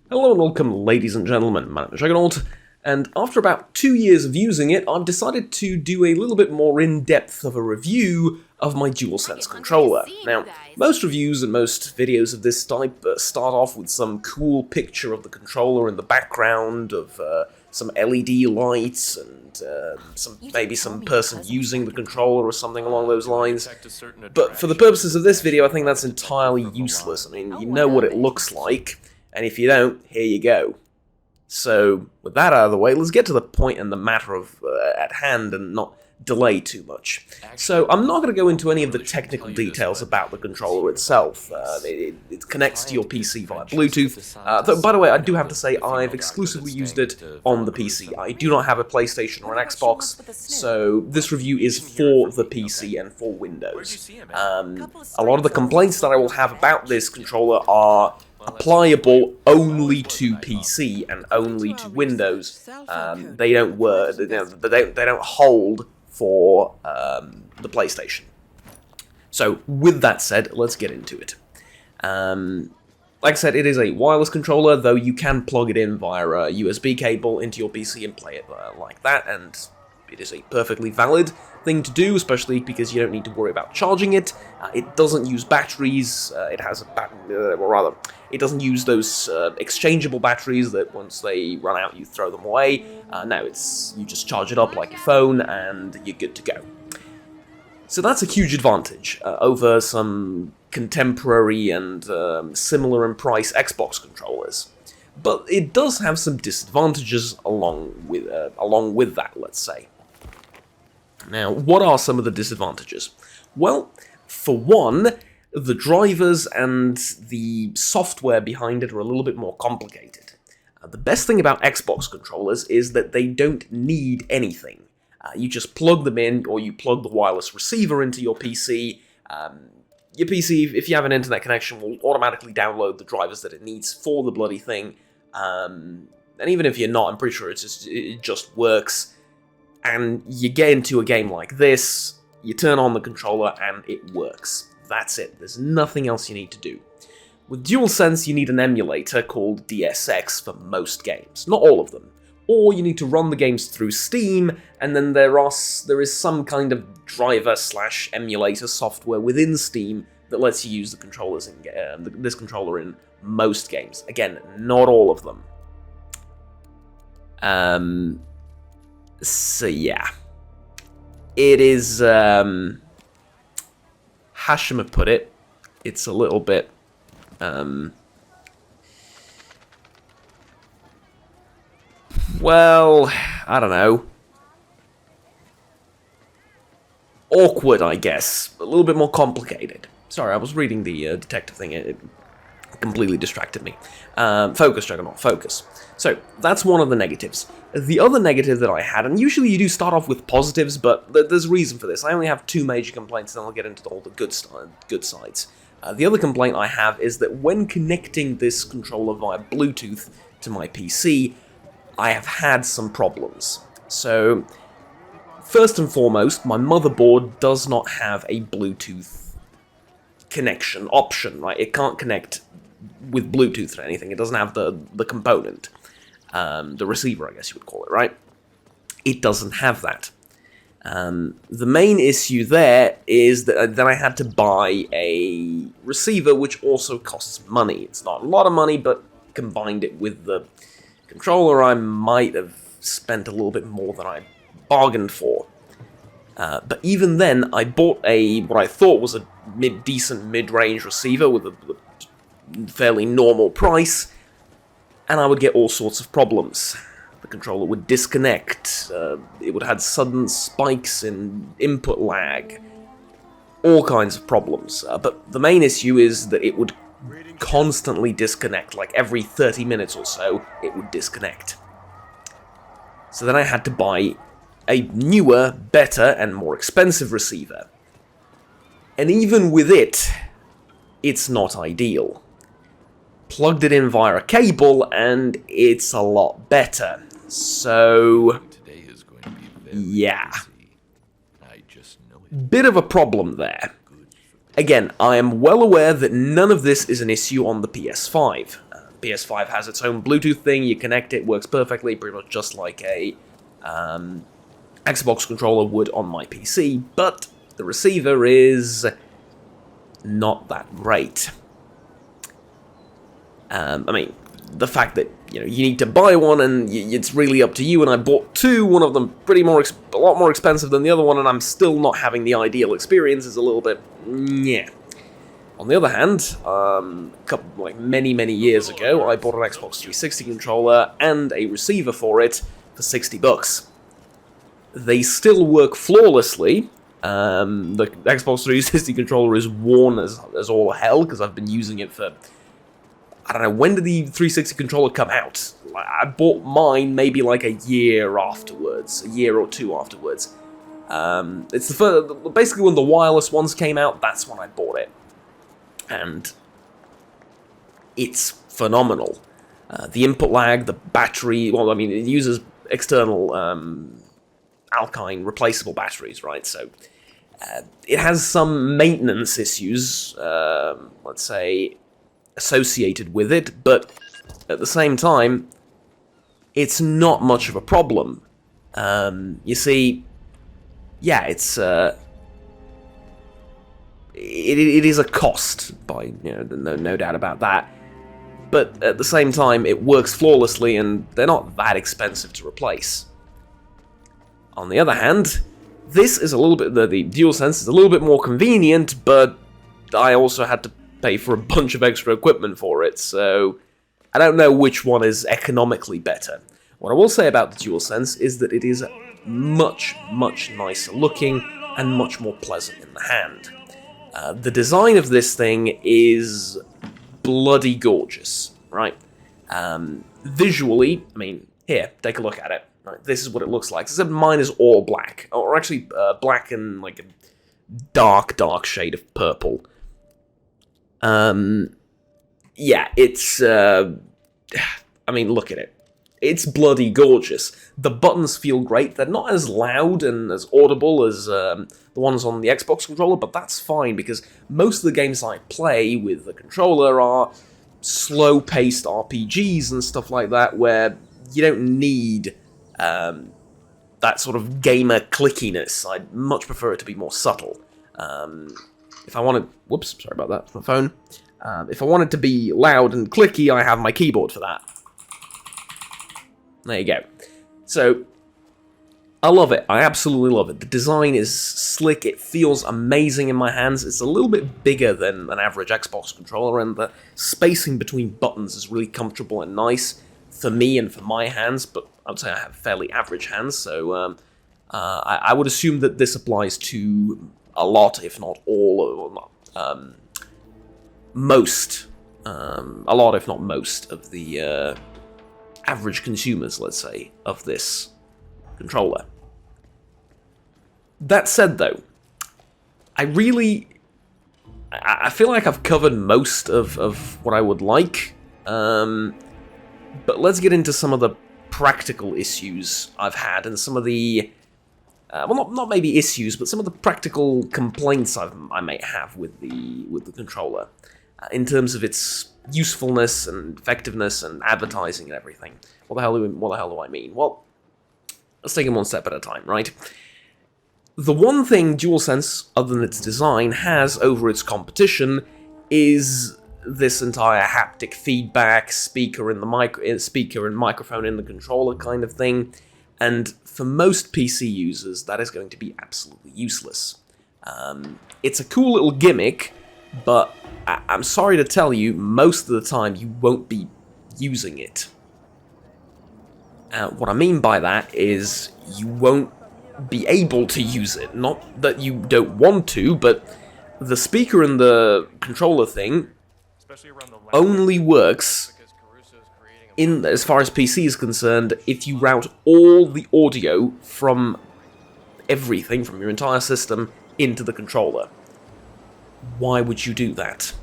Hello and welcome, ladies and gentlemen. My name is Juggernaut, and after about 2 years of using it, I've decided to do a little bit more in-depth of a review of my DualSense controller. Now, most reviews and most videos of this type start off with some cool picture of the controller in the background of some LED lights and maybe some person using the controller or something along those lines. But for the purposes of this video, I think that's entirely useless. I mean, you know what it looks like. And if you don't, here you go. So, with that out of the way, let's get to the point and the matter of at hand and not delay too much. So, I'm not going to go into any of the technical details about the controller itself. It connects to your PC via Bluetooth. Though, by the way, I do have to say I've exclusively used it on the PC. I do not have a PlayStation or an Xbox, so this review is for the PC and for Windows. A lot of the complaints that I will have about this controller are applicable only to PC and only to Windows. They don't work. They don't hold for the PlayStation. So, with that said, let's get into it. Like I said, it is a wireless controller, though you can plug it in via a USB cable into your PC and play it like that, and it is a perfectly valid thing to do, especially because you don't need to worry about charging it. It doesn't use batteries. It has it doesn't use those exchangeable batteries that once they run out, you throw them away. No, you just charge it up like your phone, and you're good to go. So that's a huge advantage over some contemporary and similar in price Xbox controllers. But it does have some disadvantages along with that, let's say. Now, what are some of the disadvantages? Well, for one, the drivers and the software behind it are a little bit more complicated. The best thing about Xbox controllers is that they don't need anything. You just plug them in, or you plug the wireless receiver into your PC. Your PC, if you have an internet connection, will automatically download the drivers that it needs for the bloody thing. And even if you're not, I'm pretty sure it just works. And you get into a game like this, you turn on the controller, and it works. That's it. There's nothing else you need to do. With DualSense, you need an emulator called DSX for most games. Not all of them. Or you need to run the games through Steam, and then there is some kind of driver/emulator software within Steam that lets you use the controllers this controller in most games. Again, not all of them. So yeah, it is, Hashima put it, it's a little bit, well, I don't know, awkward, I guess, a little bit more complicated. Sorry, I was reading the detective thing, it completely distracted me. Focus, Juggernaut, focus. So, that's one of the negatives. The other negative that I had, and usually you do start off with positives, but there's a reason for this. I only have two major complaints, and then I'll get into all the good sides. The other complaint I have is that when connecting this controller via Bluetooth to my PC, I have had some problems. So, first and foremost, my motherboard does not have a Bluetooth connection option, right? It can't connect with Bluetooth or anything. It doesn't have the component. The receiver, I guess you would call it, right? It doesn't have that. The main issue there is that then I had to buy a receiver, which also costs money. It's not a lot of money, but combined it with the controller, I might have spent a little bit more than I bargained for. But even then, I bought what I thought was a decent mid-range receiver with a fairly normal price, and I would get all sorts of problems. The controller would disconnect, it would have sudden spikes in input lag, all kinds of problems. But the main issue is that it would constantly disconnect, like every 30 minutes or so, it would disconnect. So then I had to buy a newer, better, and more expensive receiver. And even with it, it's not ideal. Plugged it in via a cable, and it's a lot better. So, yeah. Bit of a problem there. Again, I am well aware that none of this is an issue on the PS5. PS5 has its own Bluetooth thing, you connect it, works perfectly, pretty much just like a Xbox controller would on my PC, but the receiver is not that great. I mean, the fact that you need to buy one and it's really up to you, and I bought two, one of them a lot more expensive than the other one, and I'm still not having the ideal experience, is a little bit yeah. On the other hand, many years ago, I bought an Xbox 360 controller and a receiver for it for $60. They still work flawlessly. The Xbox 360 controller is worn as all hell because I've been using it for, I don't know, when did the 360 controller come out? I bought mine maybe like a year afterwards, a year or two afterwards. It's basically when the wireless ones came out, that's when I bought it. And it's phenomenal. The input lag, the battery, well, I mean, it uses external alkyne replaceable batteries, right? So it has some maintenance issues, let's say, associated with it, but at the same time, it's not much of a problem. You see, yeah, it's it is a cost, by no doubt about that. But at the same time, it works flawlessly, and they're not that expensive to replace. On the other hand, this is a little bit the DualSense is a little bit more convenient, but I also had to pay for a bunch of extra equipment for it, so I don't know which one is economically better. What I will say about the DualSense is that it is much nicer looking and much more pleasant in the hand. The design of this thing is bloody gorgeous, right? Visually, I mean, here, take a look at it. Right, this is what it looks like, except mine is all black, or actually black and like a dark shade of purple. Yeah, it's, I mean, look at it. It's bloody gorgeous. The buttons feel great. They're not as loud and as audible as the ones on the Xbox controller, but that's fine, because most of the games I play with the controller are slow-paced RPGs and stuff like that, where you don't need that sort of gamer clickiness. I'd much prefer it to be more subtle. If I wanted... Whoops, sorry about that, it's my phone. If I wanted to be loud and clicky, I have my keyboard for that. There you go. So, I love it. I absolutely love it. The design is slick. It feels amazing in my hands. It's a little bit bigger than an average Xbox controller, and the spacing between buttons is really comfortable and nice for me and for my hands, but I would say I have fairly average hands, so I would assume that this applies to a lot, if not all, most, a lot, if not most, of the average consumers, let's say, of this controller. That said, though, I feel like I've covered most of what I would like, but let's get into some of the practical issues I've had, and some of the, well, not maybe issues, but some of the practical complaints I may have with the controller, in terms of its usefulness and effectiveness and advertising and everything. What the hell do I mean? Well, let's take it one step at a time, right? The one thing DualSense, other than its design, has over its competition is this entire haptic feedback, speaker and microphone in the controller kind of thing, and for most PC users, that is going to be absolutely useless. It's a cool little gimmick, but I'm sorry to tell you, most of the time you won't be using it. What I mean by that is you won't be able to use it. Not that you don't want to, but the speaker and the controller thing only works in, as far as PC is concerned, if you route all the audio from everything, from your entire system, into the controller. Why would you do that?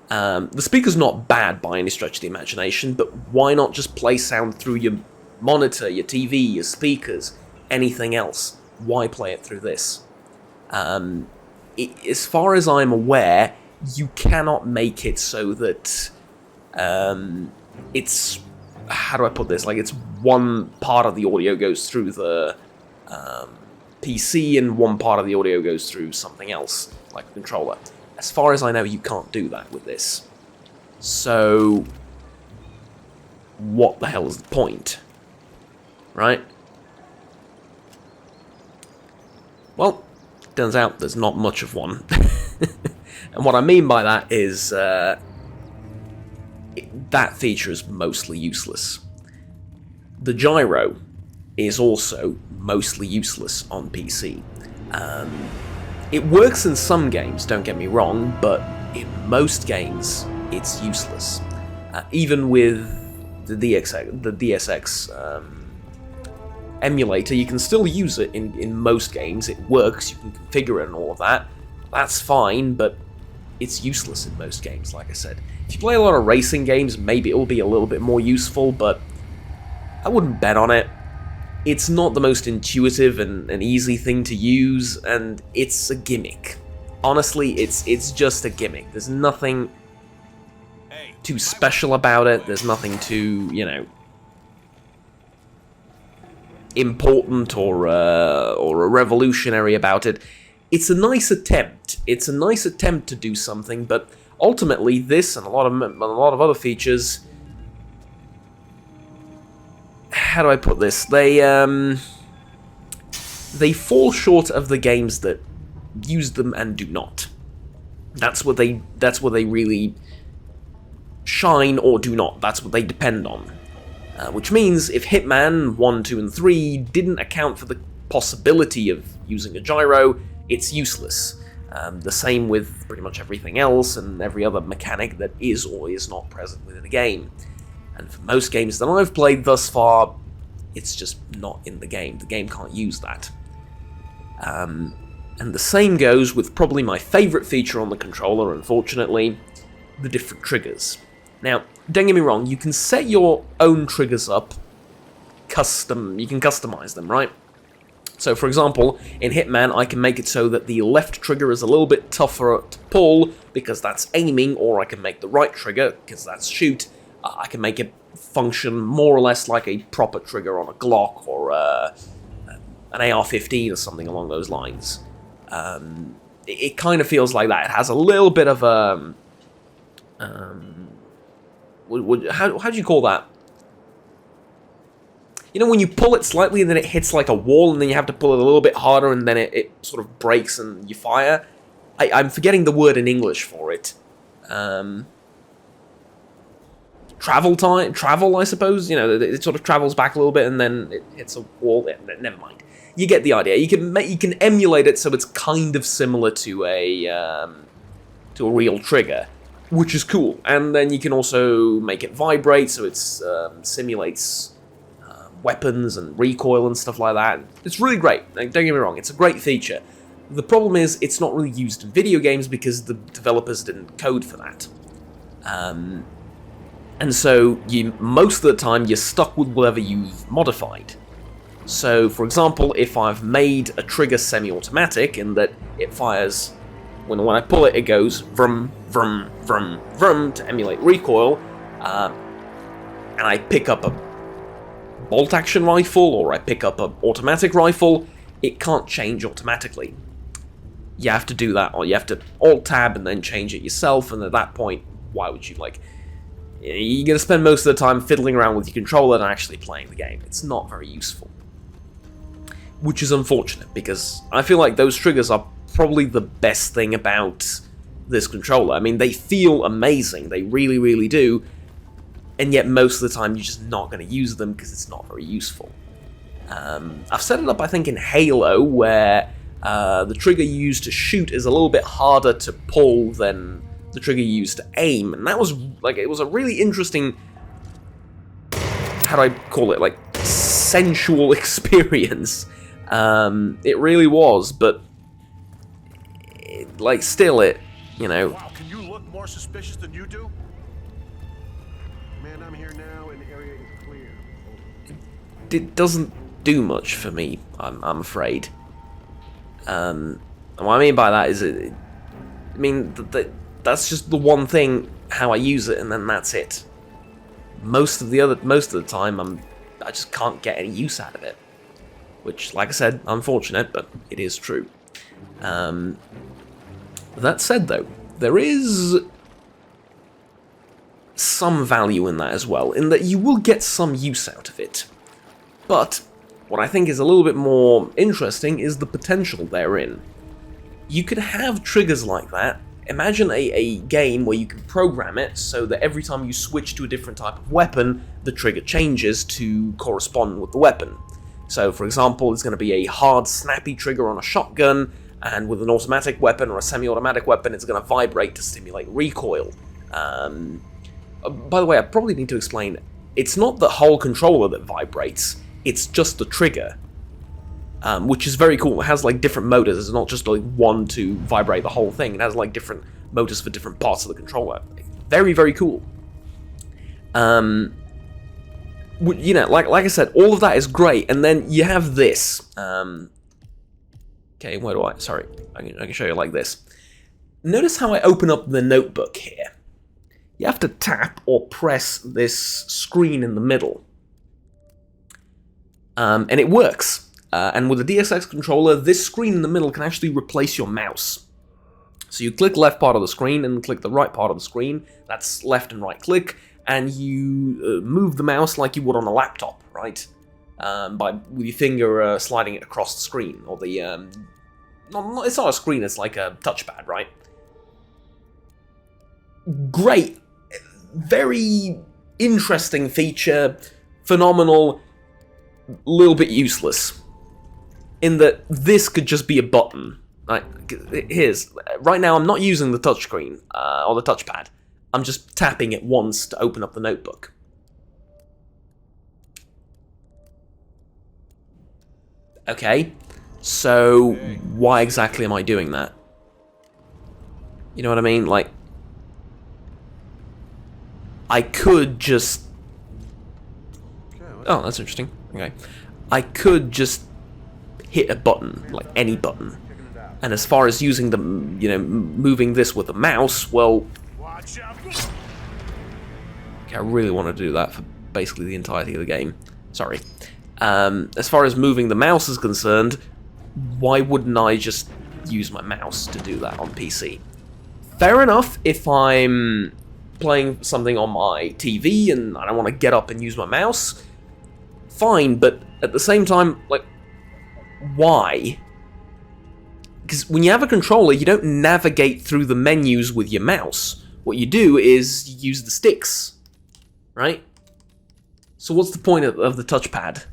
The speaker's not bad by any stretch of the imagination, but why not just play sound through your monitor, your TV, your speakers, anything else? Why play it through this? As far as I'm aware, you cannot make it so that It's, how do I put this? Like, it's one part of the audio goes through the PC and one part of the audio goes through something else, like the controller. As far as I know, you can't do that with this. So, what the hell is the point? Right? Well, turns out there's not much of one. And what I mean by that is that feature is mostly useless. The gyro is also mostly useless on PC. It works in some games, don't get me wrong, but in most games it's useless. Even with the DSX emulator, you can still use it in most games. It works, you can configure it and all of that. That's fine, but it's useless in most games, like I said. If you play a lot of racing games, maybe it will be a little bit more useful, but I wouldn't bet on it. It's not the most intuitive and an easy thing to use, and it's a gimmick. Honestly, it's just a gimmick. There's nothing too special about it. There's nothing too, you know, important or revolutionary about it. It's a nice attempt. It's a nice attempt to do something, but ultimately, this and a lot of other features. How do I put this? They fall short of the games that use them and do not. That's what they really shine or do not. That's what they depend on. Which means if Hitman 1, 2, and 3 didn't account for the possibility of using a gyro, it's useless. The same with pretty much everything else and every other mechanic that is or is not present within a game. And for most games that I've played thus far, it's just not in the game. The game can't use that. And the same goes with probably my favourite feature on the controller, unfortunately, the different triggers. Now, don't get me wrong, you can set your own triggers up, you can customize them, right? So, for example, in Hitman, I can make it so that the left trigger is a little bit tougher to pull, because that's aiming, or I can make the right trigger, because that's shoot. I can make it function more or less like a proper trigger on a Glock, or an AR-15, or something along those lines. It kind of feels like that. It has a little bit of a... how do you call that? You know, when you pull it slightly and then it hits like a wall and then you have to pull it a little bit harder and then it sort of breaks and you fire? I'm forgetting the word in English for it. Travel, I suppose? You know, it sort of travels back a little bit and then it hits a wall. Never mind. You get the idea. You can emulate it so it's kind of similar to a real trigger, which is cool. And then you can also make it vibrate so it simulates weapons and recoil and stuff like that. It's really great. Like, don't get me wrong, it's a great feature. The problem is it's not really used in video games because the developers didn't code for that. And so most of the time you're stuck with whatever you've modified. So, for example, if I've made a trigger semi-automatic in that it fires, when I pull it, it goes vroom, vroom, vroom, vroom to emulate recoil, and I pick up a bolt-action rifle, or I pick up an automatic rifle, it can't change automatically. You have to do that, or you have to Alt-Tab and then change it yourself, and at that point, why would you, like... You're going to spend most of the time fiddling around with your controller and actually playing the game. It's not very useful. Which is unfortunate, because I feel like those triggers are probably the best thing about this controller. I mean, they feel amazing, they really, really do, and yet most of the time you're just not going to use them because it's not very useful. I've set it up, I think, in Halo, where the trigger you use to shoot is a little bit harder to pull than the trigger you use to aim, and that was, like, it was a really interesting, how do I call it, like, sensual experience. It really was, but, still, you know... Wow, can you look more suspicious than you do? Man, I'm here now and the area is clear. It doesn't do much for me, I'm afraid. And what I mean by that is, that's just the one thing how I use it, and then that's it. Most of the time, I just can't get any use out of it. Which, like I said, unfortunate, but it is true. That said, though, there is some value in that as well, in that you will get some use out of it. But what I think is a little bit more interesting is the potential therein. You could have triggers like that. Imagine a game where you can program it so that every time you switch to a different type of weapon, the trigger changes to correspond with the weapon. So, for example, it's going to be a hard, snappy trigger on a shotgun, and with an automatic weapon or a semi-automatic weapon, it's going to vibrate to stimulate recoil. By the way, I probably need to explain, it's not the whole controller that vibrates, it's just the trigger. Which is very cool. It has like different motors. It's not just like one to vibrate the whole thing. It has like different motors for different parts of the controller. Very, very cool. You know, like I said, all of that is great. And then you have this. Okay, where do I? Sorry, I can show you like this. Notice how I open up the notebook here. You have to tap or press this screen in the middle. And it works. And with the DSX controller, this screen in the middle can actually replace your mouse. So you click left part of the screen and click the right part of the screen. That's left and right click, and you move the mouse like you would on a laptop, right? With your finger sliding it across the screen, or the it's not a screen, it's like a touchpad, right? Great, very interesting feature, phenomenal, little bit useless. In that this could just be a button. Right, right now I'm not using the touchscreen or the touchpad. I'm just tapping it once to open up the notebook. Okay, so why exactly am I doing that? You know what I mean? Like, I could just... Oh, that's interesting. Okay, I could just hit a button, like any button. And as far as using the, you know, moving this with a mouse, well... Okay, I really want to do that for basically the entirety of the game. Sorry. As far as moving the mouse is concerned, why wouldn't I just use my mouse to do that on PC? Fair enough if I'm playing something on my TV and I don't want to get up and use my mouse. Fine, but at the same time, like, why? Because when you have a controller, you don't navigate through the menus with your mouse. What you do is you use the sticks, right? So what's the point of the touchpad?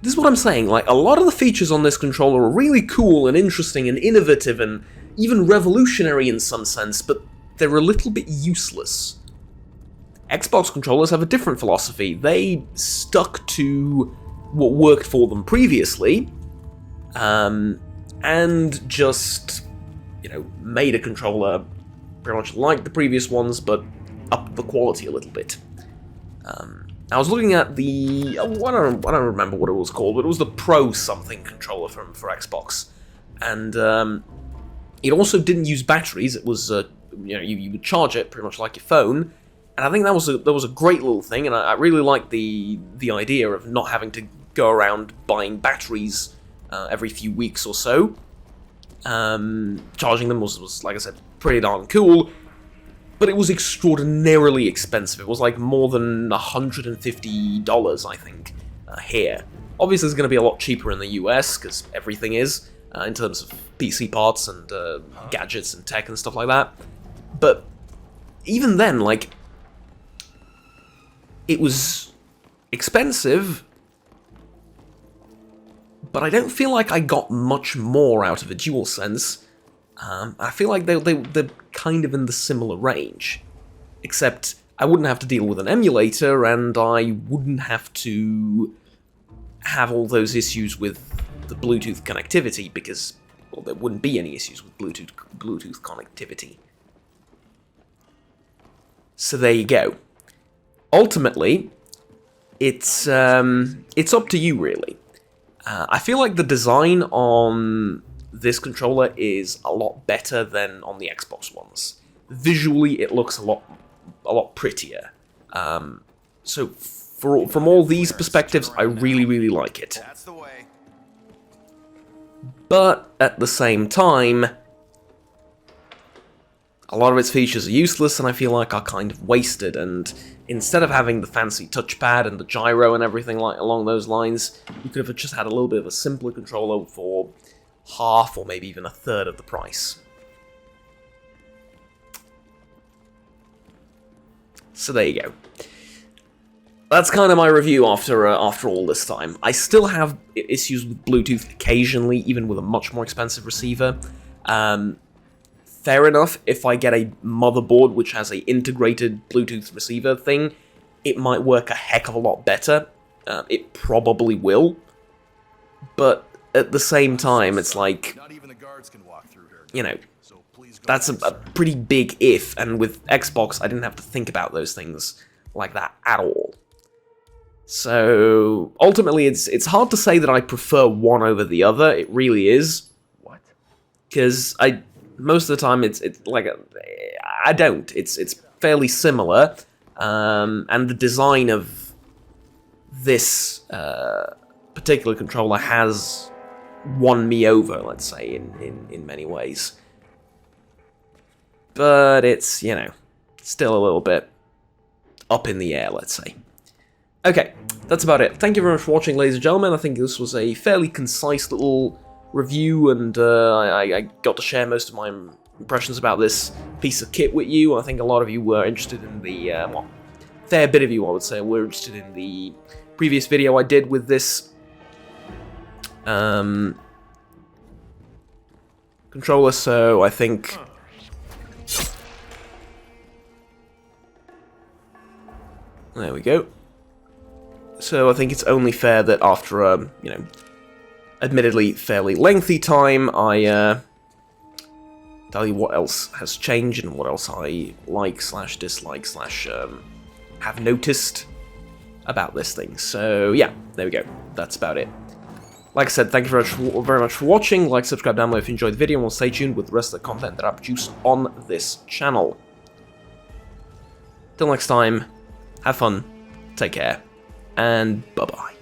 This is what I'm saying, like, a lot of the features on this controller are really cool and interesting and innovative and even revolutionary in some sense, but they're a little bit useless. Xbox controllers have a different philosophy. They stuck to what worked for them previously, and just, you know, made a controller pretty much like the previous ones, but upped the quality a little bit. I was looking at the, I don't remember what it was called, but it was the Pro something controller for Xbox, and it also didn't use batteries. It was, you know, you would charge it pretty much like your phone. And I think that was a great little thing, and I really like the idea of not having to go around buying batteries every few weeks or so. Charging them was, like I said, pretty darn cool, but it was extraordinarily expensive. It was like more than $150, I think, here. Obviously, it's going to be a lot cheaper in the US, because everything is, in terms of PC parts and gadgets and tech and stuff like that. But even then, like, it was expensive, but I don't feel like I got much more out of a DualSense. I feel like they're kind of in the similar range, except I wouldn't have to deal with an emulator, and I wouldn't have to have all those issues with the Bluetooth connectivity, because, well, there wouldn't be any issues with Bluetooth connectivity. So there you go. Ultimately, it's up to you, really. I feel like the design on this controller is a lot better than on the Xbox ones. visually it looks a lot prettier. So from all these perspectives, I really like it. That's the way. But at the same time, a lot of its features are useless and I feel like are kind of wasted, and instead of having the fancy touchpad and the gyro and everything like along those lines, you could have just had a little bit of a simpler controller for half or maybe even a third of the price. So there you go. That's kind of my review after all this time. I still have issues with Bluetooth occasionally, even with a much more expensive receiver. Fair enough, if I get a motherboard which has a integrated Bluetooth receiver thing, it might work a heck of a lot better. It probably will. But at the same time, it's like, Not even the guards can walk through here. you know, So please go that's a pretty big if, and with Xbox, I didn't have to think about those things like that at all. So, ultimately, it's hard to say that I prefer one over the other, it really is. What? Because most of the time, it's like, I don't. It's fairly similar, and the design of this particular controller has won me over, let's say, in many ways. But it's, you know, still a little bit up in the air, let's say. Okay, that's about it. Thank you very much for watching, ladies and gentlemen. I think this was a fairly concise little review, and I got to share most of my impressions about this piece of kit with you. I think a lot of you were interested in the, well, fair bit of you, I would say, were interested in the previous video I did with this controller, so I think... There we go. So I think it's only fair that after a, you know, admittedly fairly lengthy time, I tell you what else has changed and what else I like / dislike / have noticed about this thing. So yeah, there we go. That's about it. Like I said, thank you very much for watching. Like, subscribe down below if you enjoyed the video, and we'll stay tuned with the rest of the content that I produce on this channel. Till next time, have fun, take care, and bye-bye.